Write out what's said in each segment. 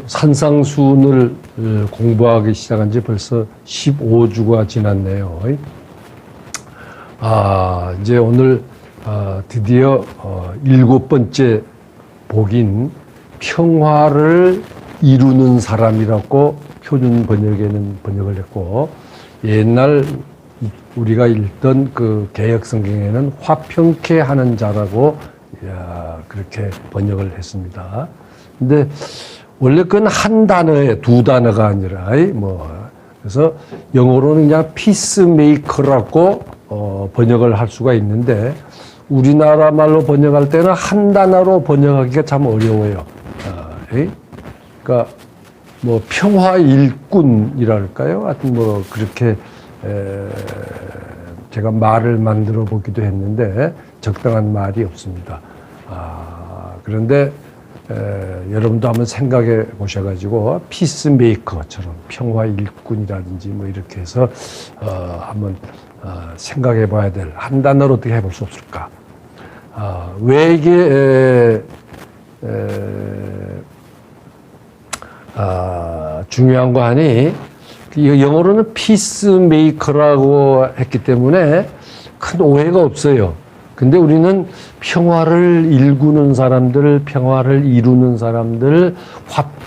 산상수훈을 공부하기 시작한 지 벌써 15주가 지났네요. 이제 오늘 드디어 7번째 복인 평화를 이루는 사람이라고 표준 번역에는 번역을 했고, 옛날 우리가 읽던 그 개역 성경에는 화평케 하는 자라고 그렇게 번역을 했습니다. 근데 원래 그건 한 단어에 두 단어가 아니라 그래서 영어로는 그냥 피스메이커라고 번역을 할 수가 있는데, 우리나라 말로 번역할 때는 한 단어로 번역하기가 참 어려워요. 그러니까 뭐 평화 일꾼이랄까요? 하여튼 뭐 그렇게 제가 말을 만들어 보기도 했는데 적당한 말이 없습니다. 그런데 여러분도 한번 생각해 보셔가지고 피스메이커처럼 평화 일꾼이라든지 뭐 이렇게 해서 한번 생각해 봐야 될, 한 단어로 어떻게 해볼 수 없을까? 왜 이게 중요한 거 하니, 영어로는 피스메이커라고 했기 때문에 큰 오해가 없어요. 근데 우리는 평화를 일구는 사람들, 평화를 이루는 사람들,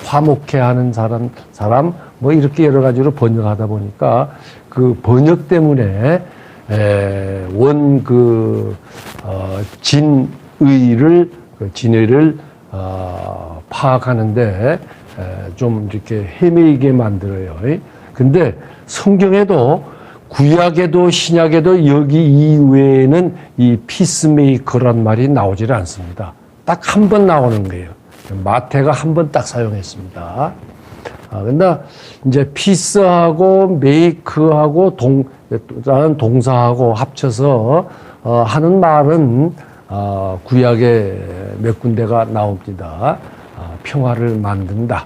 화목해 하는 사람, 뭐 이렇게 여러 가지로 번역하다 보니까 그 번역 때문에 진의를 파악하는데 좀 이렇게 헤매이게 만들어요. 근데 성경에도, 구약에도 신약에도 여기 이외에는 이 피스메이커란 말이 나오질 않습니다. 딱 한 번 나오는 거예요. 마태가 한 번 딱 사용했습니다. 근데 이제 피스하고 메이크하고 라는 동사하고 합쳐서 하는 말은 구약에 몇 군데가 나옵니다. 평화를 만든다.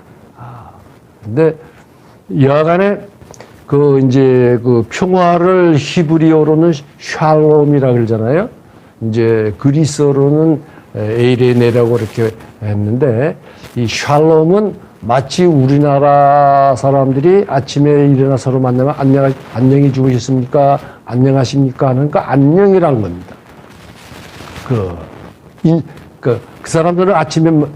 근데 여하간에 그 평화를 히브리어로는 샬롬이라고 그러잖아요. 이제 그리스어로는 에이레네라고 이렇게 했는데, 이 샬롬은 마치 우리나라 사람들이 아침에 일어나 서로 만나면 안녕히 주무셨습니까? 안녕하십니까? 하는 그 안녕이란 겁니다. 그 사람들은 아침에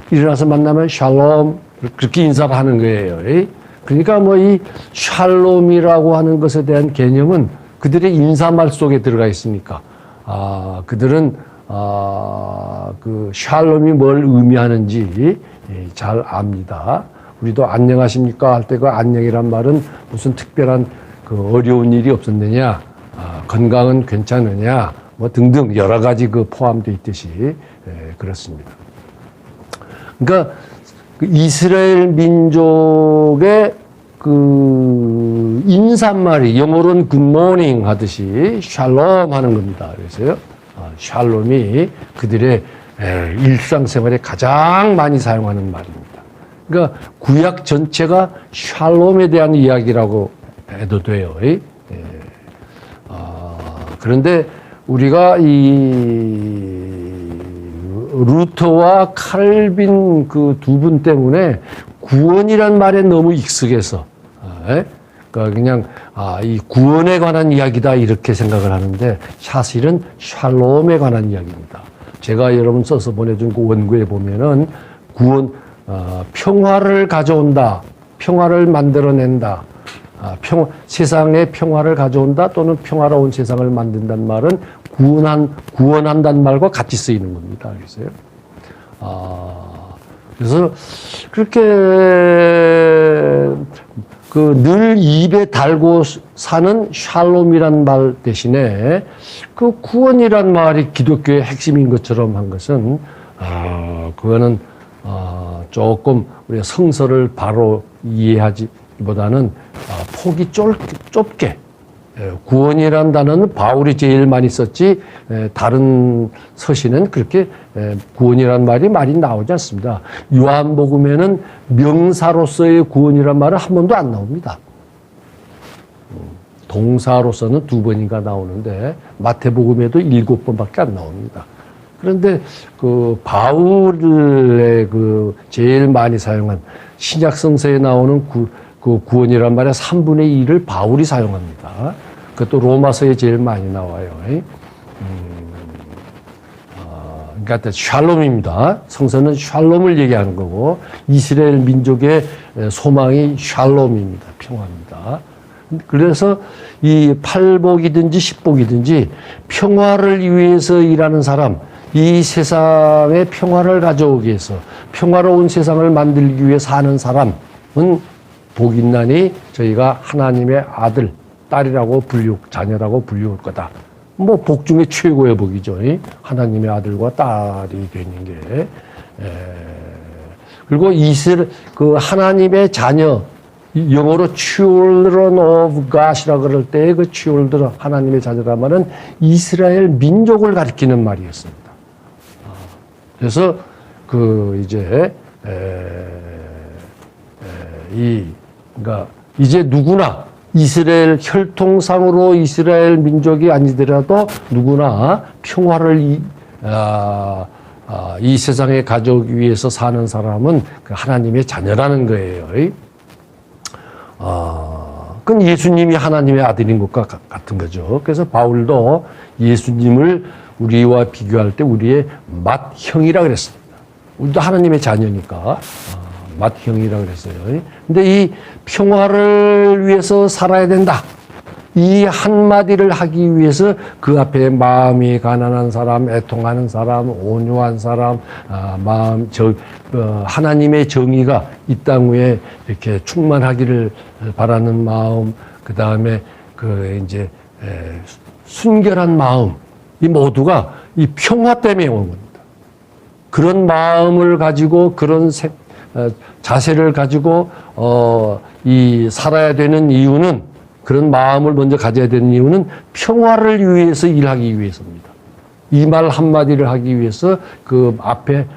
일어나서 만나면 샬롬, 그렇게 인사를 하는 거예요. 그러니까 뭐 이 샬롬이라고 하는 것에 대한 개념은 그들의 인사말 속에 들어가 있으니까, 그들은 그 샬롬이 뭘 의미하는지 잘 압니다. 우리도 안녕하십니까 할 때 그 안녕이란 말은 무슨 특별한 그 어려운 일이 없었느냐, 건강은 괜찮으냐, 뭐 등등 여러 가지 그 포함되어 있듯이 그렇습니다. 그러니까 그 이스라엘 민족의 그 인사말이 영어로는 굿모닝 하듯이 샬롬 하는 겁니다. 그래서요, 샬롬이 그들의 일상생활에 가장 많이 사용하는 말입니다. 그러니까 구약 전체가 샬롬에 대한 이야기라고 해도 돼요. 그런데 우리가 이 루터와 칼빈 그 두 분 때문에 구원이란 말에 너무 익숙해서, 그러니까 그냥 이 구원에 관한 이야기다 이렇게 생각을 하는데, 사실은 샬롬에 관한 이야기입니다. 제가 여러분 써서 보내준 그 원고에 보면은 구원, 평화를 가져온다, 평화를 만들어낸다, 세상에 평화를 가져온다 또는 평화로운 세상을 만든다는 말은 구원한다는 말과 같이 쓰이는 겁니다. 그래서 그렇게 늘 입에 달고 사는 샬롬이란 말 대신에 그 구원이란 말이 기독교의 핵심인 것처럼 한 것은, 그거는 조금 우리가 성서를 바로 이해하기보다는 폭이 좁게, 구원이라는 단어는 바울이 제일 많이 썼지, 다른 서신은 그렇게 구원이라는 말이 나오지 않습니다. 요한복음에는 명사로서의 구원이라는 말은 한 번도 안 나옵니다. 동사로서는 2번인가 나오는데 마태복음에도 7번밖에 안 나옵니다. 그런데 그 바울의 그 제일 많이 사용한 신약 성서에 나오는 그 구원이란 말의 3분의 1을 바울이 사용합니다. 그것도 로마서에 제일 많이 나와요. 그러니까 샬롬입니다. 성서는 샬롬을 얘기하는 거고 이스라엘 민족의 소망이 샬롬입니다. 평화입니다. 그래서 이 팔복이든지 십복이든지 평화를 위해서 일하는 사람, 이 세상에 평화를 가져오기 위해서 평화로운 세상을 만들기 위해 사는 사람은 복 있나니 저희가 하나님의 아들, 딸이라고 자녀라고 불리울 거다. 뭐 복 중에 최고의 복이죠. 하나님의 아들과 딸이 되는 게. 그리고 그 하나님의 자녀, 영어로 children of God이라 그럴 때 그 children, 하나님의 자녀란 말은 이스라엘 민족을 가리키는 말이었습니다. 그래서 그러니까 이제 누구나 이스라엘 혈통상으로 이스라엘 민족이 아니더라도 누구나 평화를 이 세상에 가져오기 위해서 사는 사람은 그 하나님의 자녀라는 거예요. 그건 예수님이 하나님의 아들인 것과 같은 거죠. 그래서 바울도 예수님을 우리와 비교할 때 우리의 맏형이라 그랬습니다. 우리도 하나님의 자녀니까 맏형이라 그랬어요. 근데 이 평화를 위해서 살아야 된다. 이 한마디를 하기 위해서 그 앞에 마음이 가난한 사람, 애통하는 사람, 온유한 사람, 하나님의 정의가 이 땅 위에 이렇게 충만하기를 바라는 마음, 그 다음에 순결한 마음, 이 모두가 이 평화 때문에 온 겁니다. 그런 마음을 가지고 그런 자세를 가지고 살아야 되는 이유는, 그런 마음을 먼저 가져야 되는 이유는 평화를 위해서 일하기 위해서입니다. 이 말 한마디를 하기 위해서 그 앞에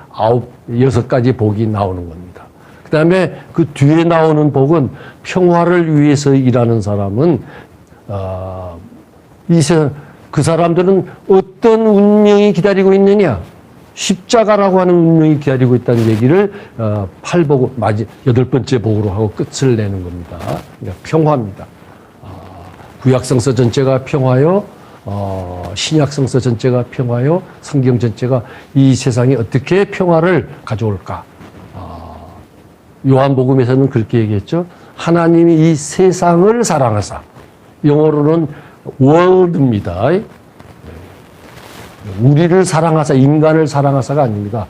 6가지 복이 나오는 겁니다. 그 다음에 그 뒤에 나오는 복은 평화를 위해서 일하는 사람은 그 사람들은 어떤 운명이 기다리고 있느냐? 십자가라고 하는 운명이 기다리고 있다는 얘기를 8번째 복으로 하고 끝을 내는 겁니다. 그러니까 평화입니다. 구약성서 전체가 평화요, 신약성서 전체가 평화요, 성경 전체가 이 세상에 어떻게 평화를 가져올까? 요한복음에서는 그렇게 얘기했죠. 하나님이 이 세상을 사랑하사, 영어로는 world입니다. 우리를 사랑하사, 인간을 사랑하사가 아닙니다.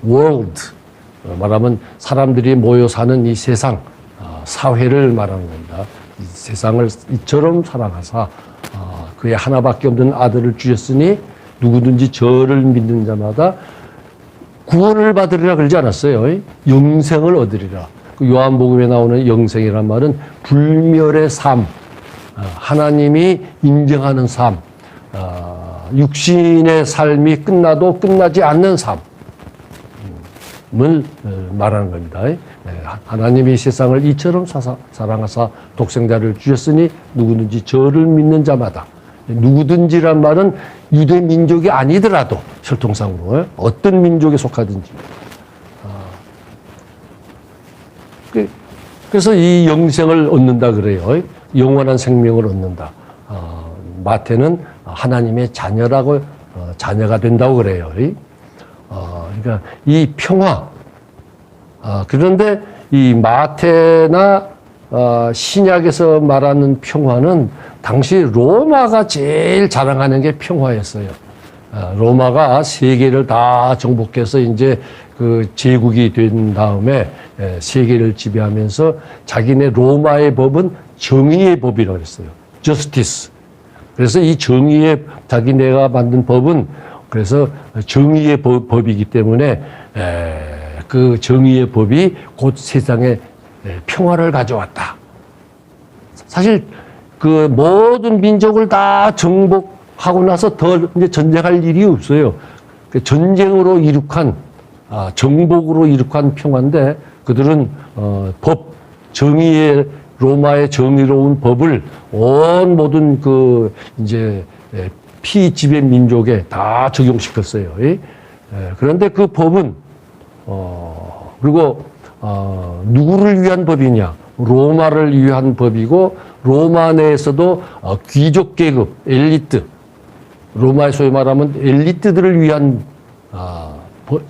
world, 말하면 사람들이 모여 사는 이 세상, 사회를 말하는 겁니다. 이 세상을 이처럼 사랑하사 그의 하나밖에 없는 아들을 주셨으니 누구든지 저를 믿는 자마다 구원을 받으리라 그러지 않았어요. 영생을 얻으리라. 그 요한복음에 나오는 영생이란 말은 불멸의 삶, 하나님이 인정하는 삶, 육신의 삶이 끝나도 끝나지 않는 삶을 말하는 겁니다. 하나님이 세상을 이처럼 사랑하사 독생자를 주셨으니 누구든지 저를 믿는 자마다, 누구든지란 말은 유대 민족이 아니더라도 혈통상으로 어떤 민족에 속하든지, 그래서 이 영생을 얻는다 그래요. 영원한 생명을 얻는다. 마태는 하나님의 자녀라고 자녀가 된다고 그래요. 그러니까 이 평화. 그런데 이 마태나 신약에서 말하는 평화는 당시 로마가 제일 자랑하는 게 평화였어요. 로마가 세계를 다 정복해서 이제 그 제국이 된 다음에 세계를 지배하면서 자기네 로마의 법은 정의의 법이라고 했어요. justice. 그래서 이 정의의 자기네가 만든 법은 그래서 정의의 법이기 때문에 그 정의의 법이 곧 세상에 평화를 가져왔다. 사실 그 모든 민족을 다 정복하고 나서 더 이제 전쟁할 일이 없어요. 전쟁으로 이룩한 정복으로 이룩한 평화인데 그들은 법, 정의의 로마의 정의로운 법을 온 모든 그 이제 피지배 민족에 다 적용시켰어요. 그런데 그 법은 그리고 누구를 위한 법이냐? 로마를 위한 법이고 로마 내에서도 귀족 계급, 엘리트, 로마의 소위 말하면 엘리트들을 위한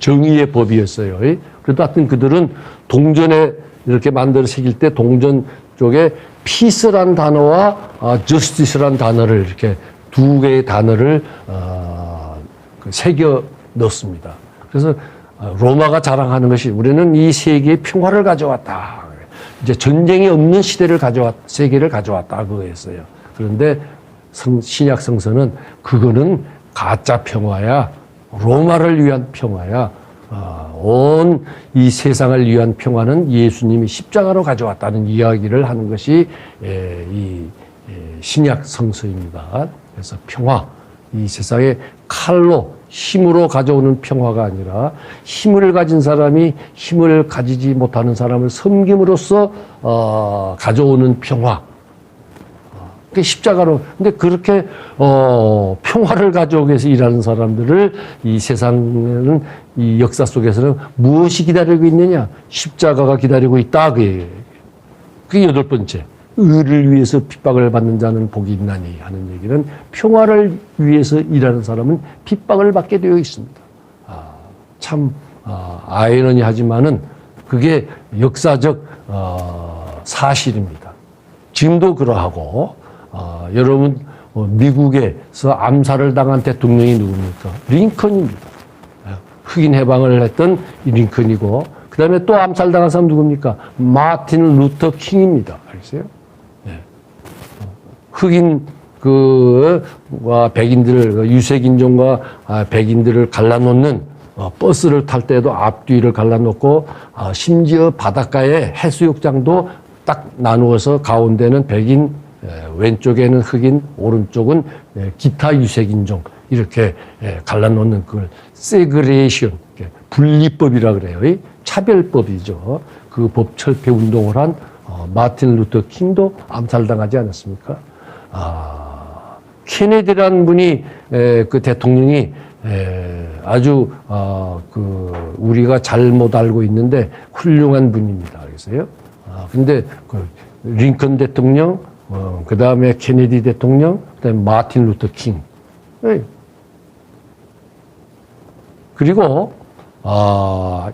정의의 법이었어요. 그래도 하여튼 그들은 동전에 이렇게 만들어 새길 때 동전 쪽에 피스란 단어와 저스티스란 단어를 이렇게 두 개의 단어를 새겨 넣습니다. 그래서 로마가 자랑하는 것이 우리는 이 세계의 평화를 가져왔다. 이제 전쟁이 없는 시대를 세계를 가져왔다 그거였어요. 그런데 신약 성서는 그거는 가짜 평화야. 로마를 위한 평화야. 온 이 세상을 위한 평화는 예수님이 십자가로 가져왔다는 이야기를 하는 것이 이 신약 성서입니다. 그래서 평화, 이 세상에 칼로 힘으로 가져오는 평화가 아니라 힘을 가진 사람이 힘을 가지지 못하는 사람을 섬김으로써 가져오는 평화. 그 십자가로. 근데 그렇게 평화를 가져오기 위해서 일하는 사람들을 이 세상에는 이 역사 속에서는 무엇이 기다리고 있느냐? 십자가가 기다리고 있다. 그게 여덟 번째. 의를 위해서 핍박을 받는 자는 복이 있나니 하는 얘기는 평화를 위해서 일하는 사람은 핍박을 받게 되어 있습니다. 참 아이러니하지만은 그게 역사적 사실입니다. 지금도 그러하고 여러분 미국에서 암살을 당한 대통령이 누굽니까? 링컨입니다. 흑인 해방을 했던 링컨이고 그 다음에 또 암살당한 사람 누굽니까? 마틴 루터 킹입니다. 알겠어요? 흑인 백인들을 유색인종과 백인들을 갈라놓는 버스를 탈 때도 앞뒤를 갈라놓고 심지어 바닷가에 해수욕장도 딱 나누어서 가운데는 백인, 왼쪽에는 흑인, 오른쪽은 기타 유색인종 이렇게 갈라놓는 그걸 세그레이션 분리법이라 그래요. 차별법이죠. 그 법 철폐 운동을 한 마틴 루터 킹도 암살당하지 않았습니까? 케네디라는 분이 그 대통령이 아주 우리가 잘못 알고 있는데 훌륭한 분입니다. 알겠어요? 근데 그 링컨 대통령, 그 다음에 케네디 대통령, 그 다음에 마틴 루터 킹. 그리고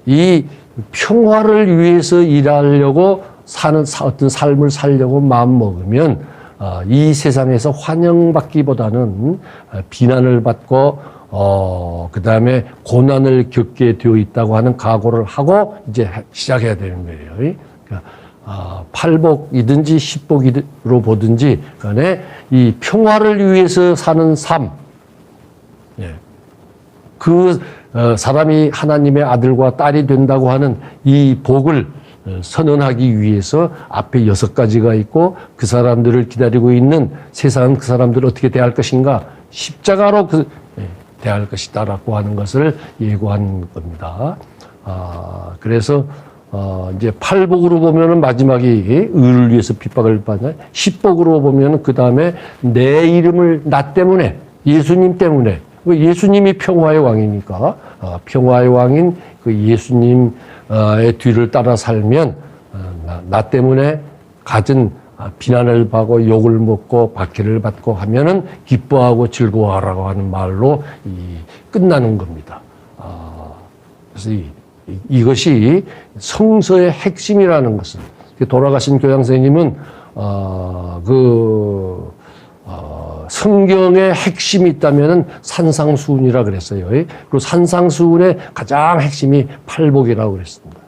이 평화를 위해서 일하려고 사는 어떤 삶을 살려고 마음 먹으면 이 세상에서 환영받기보다는 비난을 받고 그 다음에 고난을 겪게 되어 있다고 하는 각오를 하고 이제 시작해야 되는 거예요. 그러니까 팔복이든지 십복으로 보든지 간에 이 평화를 위해서 사는 삶, 그 사람이 하나님의 아들과 딸이 된다고 하는 이 복을 선언하기 위해서 앞에 6가지가 있고 그 사람들을 기다리고 있는 세상은 그 사람들을 어떻게 대할 것인가? 십자가로 대할 것이다라고 하는 것을 예고한 겁니다. 그래서 이제 팔복으로 보면은 마지막이 의를 위해서 핍박을 받는, 십복으로 보면은 그 다음에 내 이름을 나 때문에 예수님 때문에 예수님이 평화의 왕이니까 평화의 왕인 그 예수님의 뒤를 따라 살면 나 때문에 갖은 비난을 받고 욕을 먹고 박해를 받고 하면은 기뻐하고 즐거워하라고 하는 말로 끝나는 겁니다. 그래서 이것이 성서의 핵심이라는 것은 돌아가신 교장 선생님은 성경의 핵심이 있다면은 산상수훈이라 그랬어요. 그리고 산상수훈의 가장 핵심이 팔복이라고 그랬습니다.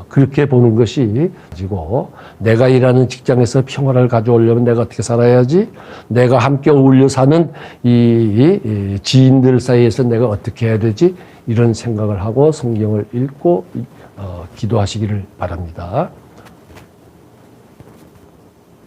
그렇게 보는 것이 가지고 내가 일하는 직장에서 평화를 가져오려면 내가 어떻게 살아야지? 내가 함께 어울려 사는 이 지인들 사이에서 내가 어떻게 해야 되지? 이런 생각을 하고 성경을 읽고 기도하시기를 바랍니다.